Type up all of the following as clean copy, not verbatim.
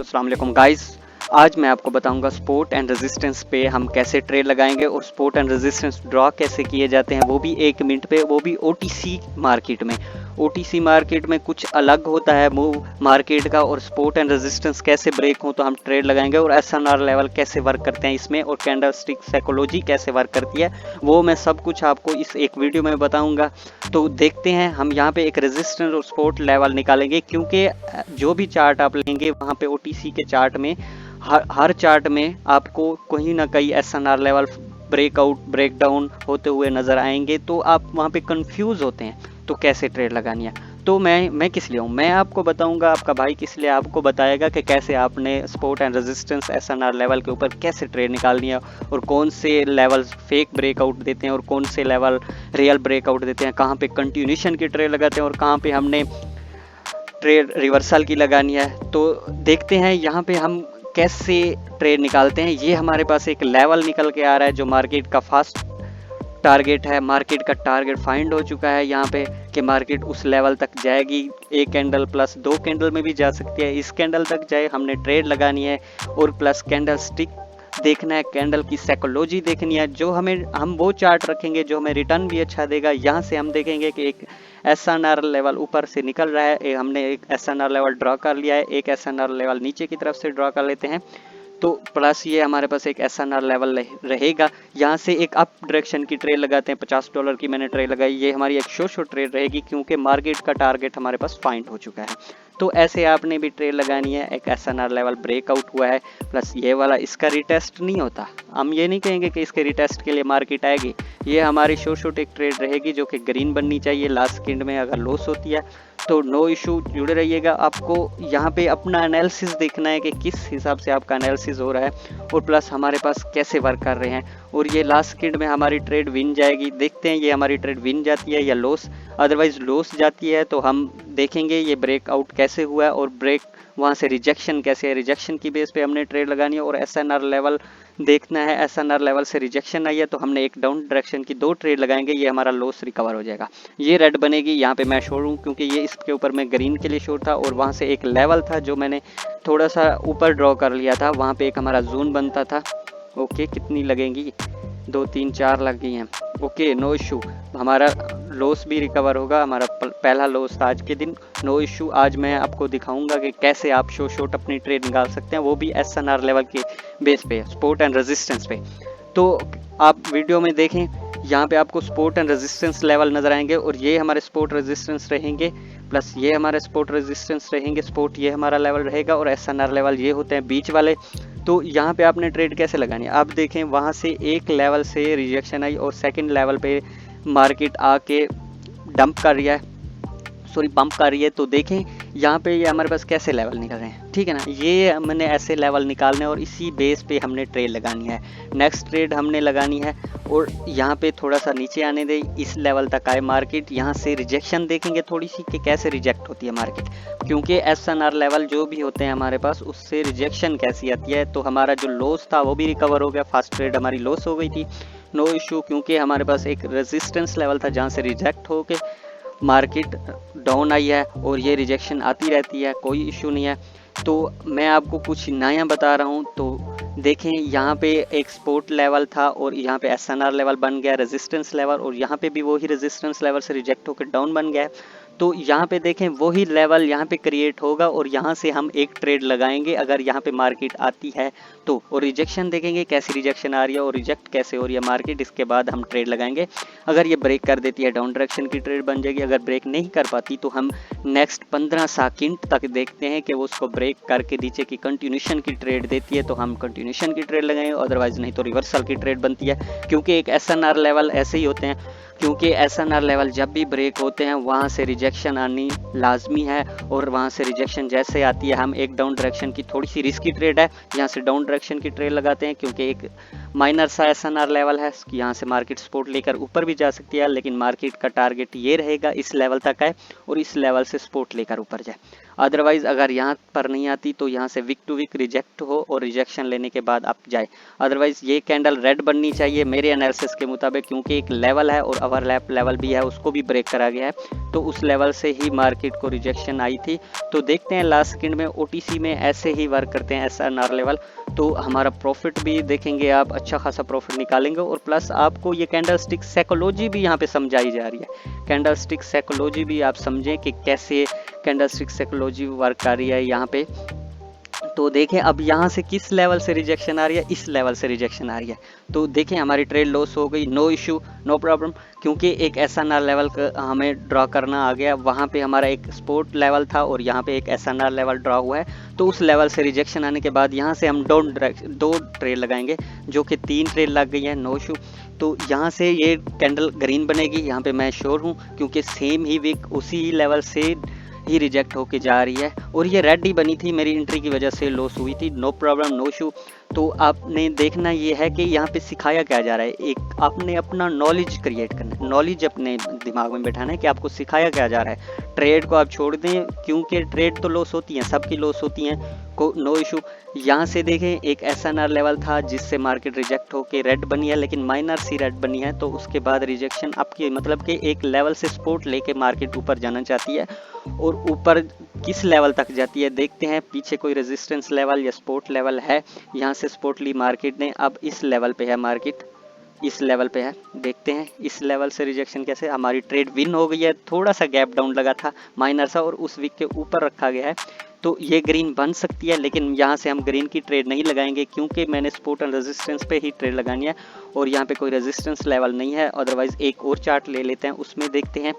अस्सलाम वालेकुम गाइस। आज मैं आपको बताऊंगा सपोर्ट एंड रेजिस्टेंस पे हम कैसे ट्रेड लगाएंगे और सपोर्ट एंड रेजिस्टेंस ड्रॉ कैसे किए जाते हैं, वो भी 1 मिनट पे, वो भी ओटीसी मार्केट में। ओटीसी मार्केट में कुछ अलग होता है मूव मार्केट का, और सपोर्ट एंड रेजिस्टेंस कैसे ब्रेक हो तो हम ट्रेड लगाएंगे, और एसएनआर लेवल कैसे वर्क करते हैं इसमें, और कैंडलस्टिक साइकोलॉजी कैसे वर्क करती है, वो मैं सब कुछ आपको इस एक वीडियो में बताऊंगा। तो देखते हैं, हम यहाँ पे एक रेजिस्टेंस और सपोर्ट लेवल निकालेंगे, क्योंकि जो भी चार्ट आप लेंगे वहाँ पे ओटीसी के चार्ट में हर चार्ट में आपको कहीं ना कहीं एसएनआर लेवल ब्रेकआउट ब्रेकडाउन होते हुए नजर आएंगे, तो आप वहाँ पे कंफ्यूज होते हैं तो कैसे ट्रेड लगानी है। तो मैं किस लिए हूँ, मैं आपको बताऊंगा, आपका भाई किस लिए आपको बताएगा कि कैसे आपने support and resistance SNR level के ऊपर कैसे ट्रेड निकालनी है, और कौन से लेवल फेक ब्रेकआउट देते हैं और कौन से लेवल रियल ब्रेकआउट देते हैं, कहाँ पे कंटिन्यूशन की ट्रेड लगाते हैं और कहाँ पे हमने ट्रेड रिवर्सल की लगानी है। तो देखते हैं यहाँ पे हम कैसे ट्रेड निकालते हैं। ये हमारे पास एक लेवल निकल के आ रहा है जो मार्केट का फास्ट टारगेट है। मार्केट का टारगेट फाइंड हो चुका है यहाँ पे कि मार्केट उस लेवल तक जाएगी, एक कैंडल प्लस 2 कैंडल में भी जा सकती है। इस कैंडल तक जाए हमने ट्रेड लगानी है, और प्लस कैंडल स्टिक देखना है, कैंडल की साइकोलॉजी देखनी है। जो हम वो चार्ट रखेंगे जो हमें रिटर्न भी अच्छा देगा। यहाँ से हम देखेंगे कि एक एसएनआर लेवल ऊपर से निकल रहा है, हमने एक एसएनआर लेवल ड्रॉ कर लिया है, एक एसएनआर लेवल नीचे की तरफ से ड्रॉ कर लेते हैं, तो प्लस ये हमारे पास एक एसएनआर लेवल रहेगा। यहाँ से एक अप डायरेक्शन की ट्रेड लगाते हैं, $50 की मैंने ट्रेड लगाई। ये हमारी एक शॉर्ट ट्रेड रहेगी, क्योंकि मार्केट का टारगेट हमारे पास फाइंड हो चुका है। तो ऐसे आपने भी ट्रेड लगानी है। एक एसएनआर लेवल ब्रेकआउट हुआ है, प्लस ये वाला इसका रिटेस्ट नहीं होता। हम ये नहीं कहेंगे कि इसके रिटेस्ट के लिए मार्केट आएगी। ये हमारी शॉर्ट एक ट्रेड रहेगी जो कि ग्रीन बननी चाहिए। लास्ट सेकंड में अगर लॉस होती है तो नो इशू, जुड़े रहिएगा। आपको यहाँ पे अपना एनालिसिस देखना है कि किस हिसाब से आपका एनालिसिस हो रहा है, और प्लस हमारे पास कैसे वर्क कर रहे हैं। और ये लास्ट सेकंड में हमारी ट्रेड विन जाएगी। देखते हैं ये हमारी ट्रेड विन जाती है या लॉस। अदरवाइज लॉस जाती है तो हम देखेंगे ये ब्रेकआउट कैसे हुआ है, और ब्रेक वहाँ से रिजेक्शन कैसे है। रिजेक्शन की बेस पे हमने ट्रेड लगानी है, और एसएनआर लेवल देखना है। एसएनआर लेवल से रिजेक्शन आई है तो हमने एक डाउन डायरेक्शन की 2 ट्रेड लगाएंगे, ये हमारा लॉस रिकवर हो जाएगा। ये रेड बनेगी, यहाँ पे मैं शोर हूँ क्योंकि ये इसके ऊपर मैं ग्रीन के लिए शोर था, और वहाँ से एक लेवल था जो मैंने थोड़ा सा ऊपर ड्रॉ कर लिया था, वहाँ पे एक हमारा जोन बनता था। ओके, कितनी लगेंगी, 2 3 4 लग गई हैं। ओके, नो इशू, हमारा लॉस भी रिकवर होगा। हमारा पहला लॉस था आज के दिन, नो इशू। आज मैं आपको दिखाऊंगा कि कैसे आप शॉर्ट अपनी ट्रेड निकाल सकते हैं, वो भी एसएनआर लेवल के बेस पे, सपोर्ट एंड रेजिस्टेंस पे। तो आप वीडियो में देखें, यहाँ पे आपको सपोर्ट एंड रेजिस्टेंस लेवल नजर आएंगे, और ये हमारे सपोर्ट रेजिस्टेंस रहेंगे, प्लस ये हमारे सपोर्ट रेजिस्टेंस रहेंगे। सपोर्ट ये हमारा लेवल रहेगा, और एसएनआर लेवल ये होते हैं बीच वाले। तो यहाँ पे आपने ट्रेड कैसे लगानी है, आप देखें, वहाँ से एक लेवल से रिजेक्शन आई और सेकंड लेवल पे मार्केट आके डंप कर रही है, सॉरी बम्प कर रही है। तो देखें यहाँ पे ये हमारे पास कैसे लेवल निकल रहे हैं, ठीक है ना। ये हमने ऐसे लेवल निकालने, और इसी बेस पे हमने ट्रेड लगानी है। नेक्स्ट ट्रेड हमने लगानी है, और यहाँ पे थोड़ा सा नीचे आने दे, इस लेवल तक आए मार्केट। यहाँ से रिजेक्शन देखेंगे थोड़ी सी कि कैसे रिजेक्ट होती है मार्केट, क्योंकि एसएनआर लेवल जो भी होते हैं हमारे पास, उससे रिजेक्शन कैसी आती है। तो हमारा जो लॉस था वो भी रिकवर हो गया। फर्स्ट ट्रेड हमारी लॉस हो गई थी, नो इशू, क्योंकि हमारे पास एक रेजिस्टेंस लेवल था जहाँ से रिजेक्ट होके मार्केट डाउन आई है, और ये रिजेक्शन आती रहती है, कोई इशू नहीं है। तो मैं आपको कुछ नया बता रहा हूँ। तो देखें, यहाँ पे एक सपोर्ट लेवल था, और यहाँ पे एसएनआर लेवल बन गया, रेजिस्टेंस लेवल, और यहाँ पे भी वही रेजिस्टेंस लेवल से रिजेक्ट होकर डाउन बन गया। तो यहाँ पे देखें, वही लेवल यहाँ पे क्रिएट होगा, और यहाँ से हम एक ट्रेड लगाएंगे अगर यहाँ पे मार्केट आती है तो, और रिजेक्शन देखेंगे कैसी रिजेक्शन आ रही है और रिजेक्ट कैसे हो रही है मार्केट, इसके बाद हम ट्रेड लगाएंगे। अगर ये ब्रेक कर देती है, डाउन डायरेक्शन की ट्रेड बन जाएगी। अगर ब्रेक नहीं कर पाती तो हम नेक्स्ट 15 सेकंड तक देखते हैं कि वो उसको ब्रेक करके नीचे की कंटिन्यूशन की ट्रेड देती है तो हम कंटिन्यूशन की ट्रेड लगाएंगे, अदरवाइज नहीं तो रिवर्सल की ट्रेड बनती है। क्योंकि एक एसएनआर लेवल ऐसे ही होते हैं, क्योंकि एसएनआर लेवल जब भी ब्रेक होते हैं वहाँ से रिजेक्शन आनी लाजमी है, और वहाँ से रिजेक्शन जैसे आती है, हम एक डाउन डायरेक्शन की थोड़ी सी रिस्की ट्रेड है, यहाँ से डाउन डायरेक्शन की ट्रेड लगाते हैं, क्योंकि एक माइनर सा एसएनआर लेवल है, यहाँ से मार्केट सपोर्ट लेकर ऊपर भी जा सकती है, लेकिन मार्केट का टारगेट ये रहेगा, इस लेवल तक है, और इस लेवल से सपोर्ट लेकर ऊपर जाए। अदरवाइज अगर यहाँ पर नहीं आती तो यहाँ से विक टू विक रिजेक्ट हो और रिजेक्शन लेने के बाद आप जाए। अदरवाइज ये कैंडल रेड बननी चाहिए मेरे एनालिसिस के मुताबिक, क्योंकि एक लेवल है और ओवरलैप लेवल भी है, उसको भी ब्रेक करा गया है, तो उस लेवल से ही मार्केट को रिजेक्शन आई थी। तो देखते हैं लास्ट सेकंड में ओटीसी में ऐसे ही वर्क करते हैं एसएनआर लेवल, तो हमारा प्रॉफिट भी देखेंगे आप, अच्छा खासा प्रॉफिट निकालेंगे। और प्लस आपको ये कैंडल स्टिक साइकोलॉजी भी यहाँ पे समझाई जा रही है, कैंडल स्टिक साइकोलॉजी भी आप समझें कि कैसे कैंडल स्टिक साइकोलॉजी वर्क कर रही है यहाँ पे। तो देखें अब यहाँ से किस लेवल से रिजेक्शन आ रही है, इस लेवल से रिजेक्शन आ रही है। तो देखें हमारी ट्रेड लॉस हो गई, नो इशू नो प्रॉब्लम, क्योंकि एक एसएनआर लेवल हमें ड्रॉ करना आ गया। वहाँ पे हमारा एक सपोर्ट लेवल था और यहाँ पे एक एसएनआर लेवल ड्रॉ हुआ है। तो उस लेवल से रिजेक्शन आने के बाद यहाँ से हम दो ट्रेड लगाएंगे, जो कि 3 ट्रेड लग गई है, नो इशू। तो यहाँ से ये कैंडल ग्रीन बनेगी, यहाँ पे मैं श्योर हूँ, क्योंकि सेम ही वीक उसी लेवल से ही रिजेक्ट होके जा रही है। और ये रेड ही बनी थी, मेरी एंट्री की वजह से लॉस हुई थी, नो प्रॉब्लम नो इशू। तो आपने देखना ये है कि यहाँ पे सिखाया क्या जा रहा है, एक आपने अपना नॉलेज क्रिएट करना है, नॉलेज अपने दिमाग में बैठाना है कि आपको सिखाया क्या जा रहा है। ट्रेड को आप छोड़ दें, क्योंकि ट्रेड तो लॉस होती हैं, सबकी लॉस होती हैं, को नो इशू। यहाँ से देखें एक एसएनआर लेवल था जिससे मार्केट रिजेक्ट होके रेड बनी है, लेकिन माइनर सी रेड बनी है। तो उसके बाद रिजेक्शन आपकी मतलब कि एक लेवल से सपोर्ट लेके मार्केट ऊपर जाना चाहती है, और ऊपर किस लेवल तक जाती है देखते हैं। पीछे कोई रेजिस्टेंस लेवल या सपोर्ट लेवल है, यहाँ से सपोर्ट ली मार्केट ने, अब इस लेवल पे है मार्केट, इस लेवल पे है, देखते हैं इस लेवल से रिजेक्शन कैसे। हमारी ट्रेड विन हो गई है, थोड़ा सा गैप डाउन लगा था माइनर सा, और उस वीक के ऊपर रखा गया है, तो ये ग्रीन बन सकती है। लेकिन यहाँ से हम ग्रीन की ट्रेड नहीं लगाएंगे, क्योंकि मैंने सपोर्ट एंड रेजिस्टेंस पे ही ट्रेड लगानी है, और यहाँ पे कोई रेजिस्टेंस लेवल नहीं है। अदरवाइज एक और चार्ट ले लेते हैं, उसमें देखते हैं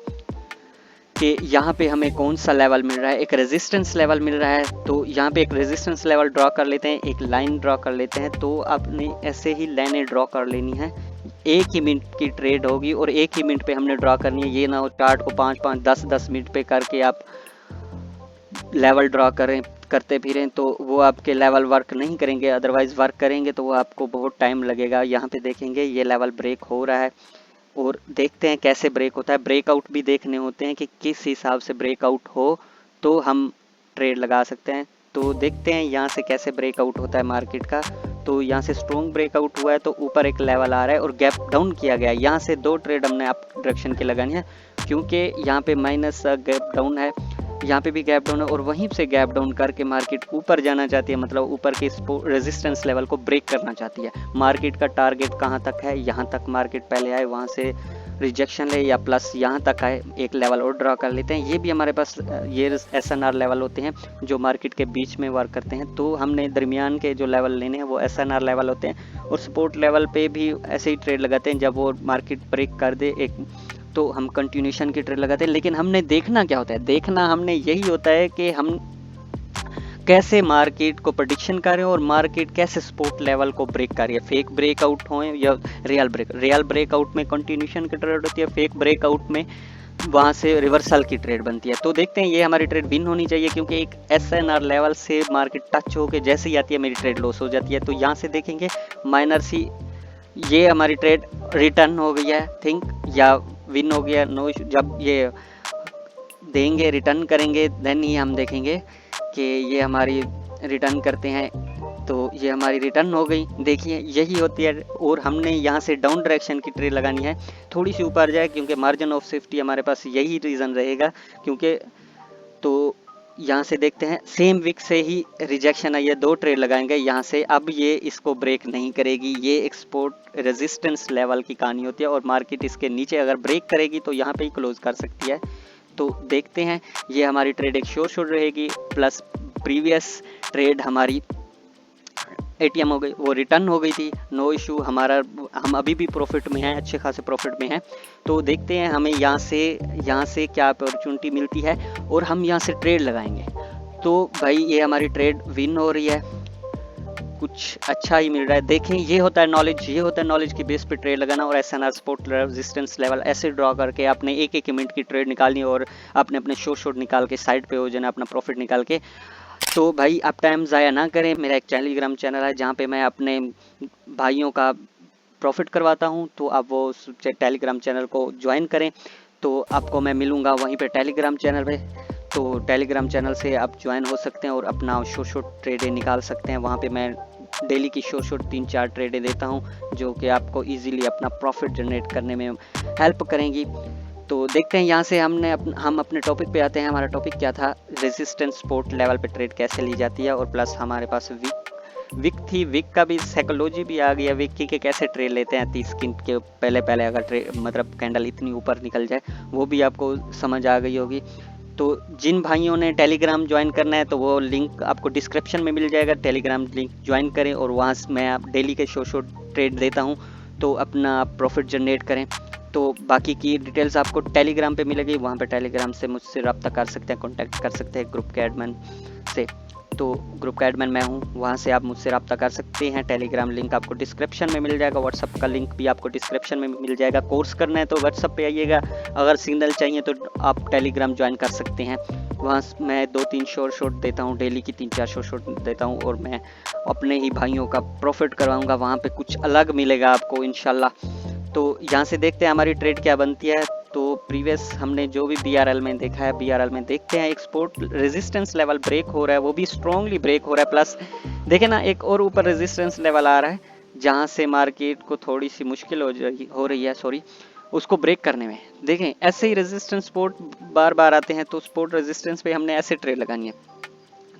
कि यहाँ पे हमें कौन सा लेवल मिल रहा है, एक रेजिस्टेंस लेवल मिल रहा है। तो यहाँ पे एक रेजिस्टेंस लेवल ड्रॉ कर लेते हैं, एक लाइन ड्रॉ कर लेते हैं। तो आपने ऐसे ही लाइनें ड्रॉ कर लेनी है, एक ही मिनट की ट्रेड होगी और एक ही मिनट पे हमने ड्रॉ करनी है। ये ना हो चार्ट को 5-5 10-10 मिनट पे करके आप लेवल ड्रॉ करते फिरें, तो वो आपके लेवल वर्क नहीं करेंगे। अदरवाइज वर्क करेंगे तो वो आपको बहुत टाइम लगेगा। यहाँ पे देखेंगे ये लेवल ब्रेक हो रहा है, और देखते हैं कैसे ब्रेक होता है। ब्रेकआउट भी देखने होते हैं कि किस हिसाब से ब्रेकआउट हो तो हम ट्रेड लगा सकते हैं। तो देखते हैं यहाँ से कैसे ब्रेकआउट होता है मार्केट का। तो यहाँ से स्ट्रॉन्ग ब्रेकआउट हुआ है, तो ऊपर एक लेवल आ रहा है और गैप डाउन किया गया है। यहाँ से 2 ट्रेड हमने अप डायरेक्शन की लगानी है, क्योंकि यहाँ पे माइनस गैप डाउन है, यहाँ पे भी गैप डाउन है, और वहीं से गैप डाउन करके मार्केट ऊपर जाना चाहती है, मतलब ऊपर के रेजिस्टेंस लेवल को ब्रेक करना चाहती है। मार्केट का टारगेट कहाँ तक है, यहाँ तक मार्केट पहले आए, वहाँ से रिजेक्शन ले या प्लस यहाँ तक आए, एक लेवल और ड्रॉ कर लेते हैं। ये भी हमारे पास ये एसएनआर लेवल होते हैं जो मार्केट के बीच में वर्क करते हैं। तो हमने दरमियान के जो लेवल लेने हैं वो एसएनआर लेवल होते हैं, और सपोर्ट लेवल पे भी ऐसे ही ट्रेड लगाते हैं। जब वो मार्केट ब्रेक कर दे एक, तो हम कंटिन्यूशन की ट्रेड लगाते हैं। लेकिन हमने देखना क्या होता है, देखना हमने यही होता है कि हम कैसे मार्केट को प्रेडिक्शन करें और मार्केट कैसे सपोर्ट लेवल को ब्रेक करे, फेक ब्रेकआउट हो या रियल ब्रेकआउट में कंटिन्यूशन की ट्रेड होती है, फेक ब्रेकआउट में वहां से रिवर्सल की ट्रेड बनती है। तो देखते हैं, ये हमारी ट्रेड विन होनी चाहिए, क्योंकि एक एसएनआर लेवल से मार्केट टच होके जैसे ही आती है मेरी ट्रेड लॉस हो जाती है। तो यहाँ से देखेंगे माइनर सी, ये हमारी ट्रेड रिटर्न हो गई है थिंक, या विन हो गया, नो इशू। जब ये देंगे रिटर्न करेंगे देन ही हम देखेंगे कि ये हमारी रिटर्न करते हैं। तो ये हमारी रिटर्न हो गई, देखिए यही होती है। और हमने यहाँ से डाउन डायरेक्शन की ट्रेड लगानी है, थोड़ी सी ऊपर जाए, क्योंकि मार्जिन ऑफ सेफ्टी हमारे पास यही रीज़न रहेगा। क्योंकि तो यहाँ से देखते हैं सेम वीक से ही रिजेक्शन आई है, 2 ट्रेड लगाएंगे यहाँ से। अब ये इसको ब्रेक नहीं करेगी, ये एक्सपोर्ट रेजिस्टेंस लेवल की कहानी होती है, और मार्केट इसके नीचे अगर ब्रेक करेगी तो यहाँ पे ही क्लोज कर सकती है। तो देखते हैं, ये हमारी ट्रेड एक श्योर रहेगी। प्लस प्रीवियस ट्रेड हमारी एटीएम हो गई, वो रिटर्न हो गई थी, नो इशू। हम अभी भी प्रॉफिट में हैं, अच्छे खासे प्रॉफिट में हैं। तो देखते हैं हमें यहाँ से क्या अपॉर्चुनिटी मिलती है, और हम यहाँ से ट्रेड लगाएंगे। तो भाई ये हमारी ट्रेड विन हो रही है, कुछ अच्छा ही मिल रहा है। देखें ये होता है नॉलेज, ये होता है नॉलेज की बेस पे ट्रेड लगाना। और एसएनआर सपोर्ट रेजिस्टेंस लेवल ऐसे ड्रॉ करके आपने एक मिनट की ट्रेड निकालनी, और आपने अपने शॉर्ट निकाल के साइड पे हो जाना, अपना प्रॉफिट निकाल के। तो भाई आप टाइम ज़ाया ना करें, मेरा एक टेलीग्राम चैनल है जहाँ पे मैं अपने भाइयों का प्रॉफिट करवाता हूँ। तो आप वो टेलीग्राम चैनल को ज्वाइन करें, तो आपको मैं मिलूँगा वहीं पे टेलीग्राम चैनल पे। तो टेलीग्राम चैनल से आप ज्वाइन हो सकते हैं और अपना शॉर्ट ट्रेडें निकाल सकते हैं। वहाँ पे मैं डेली की शॉर्ट 3-4 ट्रेडें देता हूँ जो कि आपको इजीली अपना प्रॉफिट जनरेट करने में हेल्प करेंगी। तो देखते हैं यहाँ से हम अपने टॉपिक पे आते हैं। हमारा टॉपिक क्या था, रेजिस्टेंस सपोर्ट लेवल पे ट्रेड कैसे ली जाती है, और प्लस हमारे पास विक थी, विक का भी साइकोलॉजी भी आ गया, विक की के कैसे ट्रेड लेते हैं 30 मिनट के पहले अगर मतलब कैंडल इतनी ऊपर निकल जाए, वो भी आपको समझ आ गई होगी। तो जिन भाइयों ने टेलीग्राम ज्वाइन करना है तो वो लिंक आपको डिस्क्रिप्शन में मिल जाएगा, टेलीग्राम लिंक ज्वाइन करें और वहाँ से मैं आप डेली के शॉर्ट ट्रेड देता हूँ, तो अपना प्रॉफिट जनरेट करें। तो बाकी की डिटेल्स आपको टेलीग्राम पे मिलेगी, वहाँ पे टेलीग्राम से मुझसे रब्ता कर सकते हैं, कॉन्टैक्ट कर सकते हैं ग्रुप के एडमिन से। तो ग्रुप का एडमिन मैं हूँ, वहाँ से आप मुझसे रब्ता कर सकते हैं। टेलीग्राम लिंक आपको डिस्क्रिप्शन में मिल जाएगा, व्हाट्सअप का लिंक भी आपको डिस्क्रिप्शन में मिल जाएगा। कोर्स करना है तो व्हाट्सअप पे आइएगा, अगर सिग्नल चाहिए तो आप टेलीग्राम ज्वाइन कर सकते हैं। वहाँ मैं 2-3 शॉर्ट देता हूँ, डेली की 3-4 शॉर्ट देता हूँ, और मैं अपने ही भाइयों का प्रॉफिट करवाऊँगा, वहाँ पर कुछ अलग मिलेगा आपको इंशाल्लाह। तो यहाँ से देखते हैं हमारी ट्रेड क्या बनती है। तो प्रीवियस हमने जो भी BRL में देखा है, BRL में देखते हैं एक सपोर्ट रेजिस्टेंस लेवल ब्रेक हो रहा है, वो भी स्ट्रांगली ब्रेक हो रहा है। प्लस देखे ना, एक और ऊपर रेजिस्टेंस लेवल आ रहा है जहाँ से मार्केट को थोड़ी सी मुश्किल हो रही है उसको ब्रेक करने में। देखें ऐसे ही रेजिस्टेंस सपोर्ट बार बार आते हैं, तो सपोर्ट रेजिस्टेंस पे हमने ऐसे ट्रेड लगानी है।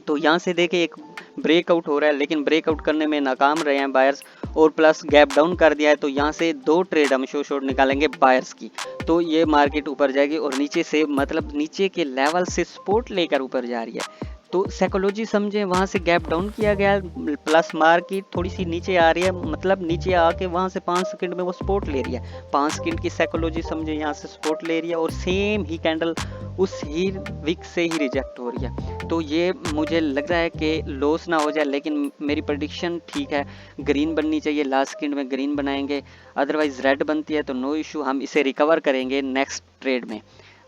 तो यहाँ से देखें एक ब्रेकआउट हो रहा है, लेकिन ब्रेकआउट करने में नाकाम रहे हैं बायर्स, और प्लस गैप डाउन कर दिया है। तो यहाँ से 2 ट्रेड हम शॉर्ट निकालेंगे बायर्स की, तो ये मार्केट ऊपर जाएगी, और नीचे से मतलब नीचे के लेवल से सपोर्ट लेकर ऊपर जा रही है। तो साइकोलॉजी समझें, वहाँ से गैप डाउन किया गया, प्लस मार्केट थोड़ी सी नीचे आ रही है, मतलब नीचे आके वहाँ से 5 सेकंड में वो सपोर्ट ले रही है। 5 सेकंड की साइकोलॉजी समझें, यहाँ से सपोर्ट ले रही है, और सेम ही कैंडल उस ही विक से ही रिजेक्ट हो रही है। तो ये मुझे लग रहा है कि लॉस ना हो जाए, लेकिन मेरी प्रेडिक्शन ठीक है, ग्रीन बननी चाहिए, लास्ट सेकंड में ग्रीन बनाएंगे, अदरवाइज रेड बनती है तो नो इशू, हम इसे रिकवर करेंगे नेक्स्ट ट्रेड में,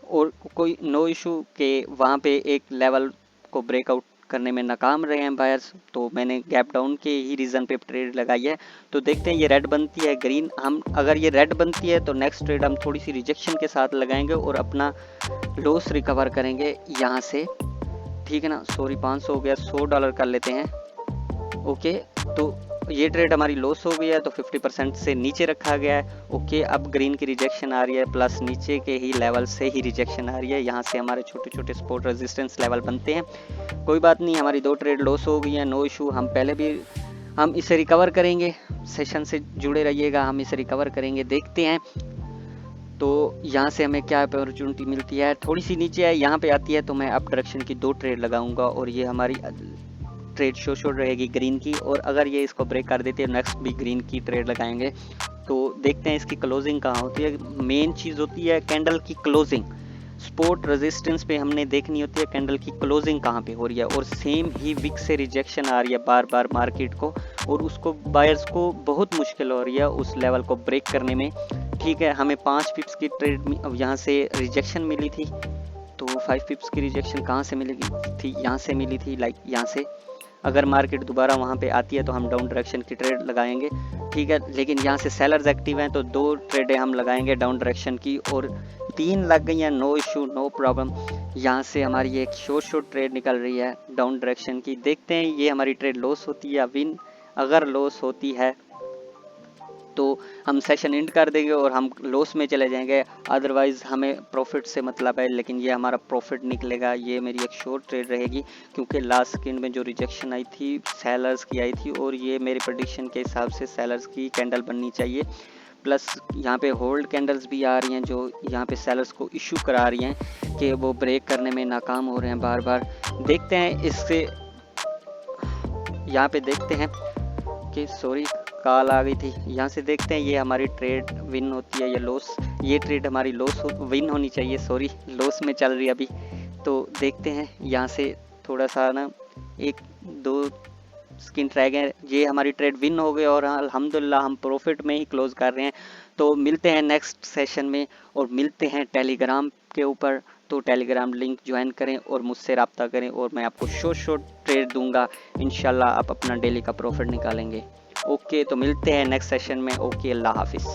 और कोई नो इशू के वहाँ पे एक लेवल को ब्रेकआउट करने में नाकाम रहे हैं बायर्स। तो मैंने गैप डाउन के ही रीज़न पे ट्रेड लगाई है। तो देखते हैं ये रेड बनती है, ग्रीन, हम अगर ये रेड बनती है तो नेक्स्ट ट्रेड हम थोड़ी सी रिजेक्शन के साथ लगाएंगे और अपना लॉस रिकवर करेंगे यहाँ से, ठीक है ना। सॉरी 500 हो गया, $100 कर लेते हैं। ओके, तो ये ट्रेड हमारी लॉस हो गई है, तो 50% से नीचे रखा गया है। ओके, अब ग्रीन की रिजेक्शन आ रही है, प्लस नीचे के ही लेवल से ही रिजेक्शन आ रही है, यहाँ से हमारे छोटे छोटे सपोर्ट रेजिस्टेंस लेवल बनते हैं। कोई बात नहीं, हमारी 2 ट्रेड लॉस हो गई है, नो इशू, हम इसे रिकवर करेंगे। सेशन से जुड़े रहिएगा, हम इसे रिकवर करेंगे। देखते हैं तो यहाँ से हमें क्या अपॉर्चुनिटी मिलती है। थोड़ी सी नीचे है, यहाँ पे आती है तो मैं अप डायरेक्शन की 2 ट्रेड लगाऊंगा, और ये हमारी ट्रेड शॉर्ट रहेगी ग्रीन की, और अगर ये इसको ब्रेक कर देती है नेक्स्ट भी ग्रीन की ट्रेड लगाएंगे। तो देखते हैं इसकी क्लोजिंग कहाँ होती है। मेन चीज़ होती है कैंडल की क्लोजिंग, सपोर्ट रेजिस्टेंस पे हमने देखनी होती है कैंडल की क्लोजिंग कहाँ पे हो रही है, और सेम ही विक से रिजेक्शन आ रही है बार बार मार्केट को, और उसको बायर्स को बहुत मुश्किल हो रही है उस लेवल को ब्रेक करने में। ठीक है, हमें 5 पिप्स की ट्रेड यहाँ से रिजेक्शन मिली थी, तो 5 पिप्स की रिजेक्शन कहाँ से मिलेगी थी, यहाँ से मिली थी, लाइक यहाँ से। अगर मार्केट दोबारा वहाँ पे आती है तो हम डाउन डायरेक्शन की ट्रेड लगाएंगे, ठीक है। लेकिन यहाँ से सेलर्स एक्टिव हैं, तो 2 ट्रेडें हम लगाएंगे डाउन डायरेक्शन की, और 3 लग गई हैं, नो इशू, नो प्रॉब्लम। यहाँ से हमारी एक शॉर्ट ट्रेड निकल रही है डाउन डायरेक्शन की। देखते हैं ये हमारी ट्रेड लॉस होती है या विन। अगर लॉस होती है तो हम सेशन एंड कर देंगे और हम लॉस में चले जाएंगे, अदरवाइज हमें प्रॉफिट से मतलब है। लेकिन ये हमारा प्रॉफिट निकलेगा, ये मेरी एक शॉर्ट ट्रेड रहेगी, क्योंकि लास्ट सेकंड में जो रिजेक्शन आई थी सेलर्स की आई थी, और ये मेरे प्रेडिक्शन के हिसाब से सेलर्स की कैंडल बननी चाहिए। प्लस यहाँ पे होल्ड कैंडल्स भी आ रही हैं जो यहाँ पे सेलर्स को इशू करा रही हैं कि वो ब्रेक करने में नाकाम हो रहे हैं बार बार। देखते हैं इससे, यहाँ पे देखते हैं कि सॉरी कॉल आ गई थी। यहाँ से देखते हैं ये हमारी ट्रेड विन होती है या लॉस। ये ट्रेड हमारी विन होनी चाहिए, सॉरी लॉस में चल रही है अभी। तो देखते हैं यहाँ से थोड़ा सा ना 1-2 स्किन रह गए, ये हमारी ट्रेड विन हो गई और अल्हम्दुलिल्लाह हम प्रॉफिट में ही क्लोज कर रहे हैं। तो मिलते हैं नेक्स्ट सेशन में, और मिलते हैं टेलीग्राम के ऊपर। तो टेलीग्राम लिंक ज्वाइन करें और मुझसे रब्ता करें, और मैं आपको शॉर्ट ट्रेड दूंगा, इंशाल्लाह आप अपना डेली का प्रॉफिट निकालेंगे। ओके, तो मिलते हैं नेक्स्ट सेशन में। ओके, अल्लाह हाफिज़।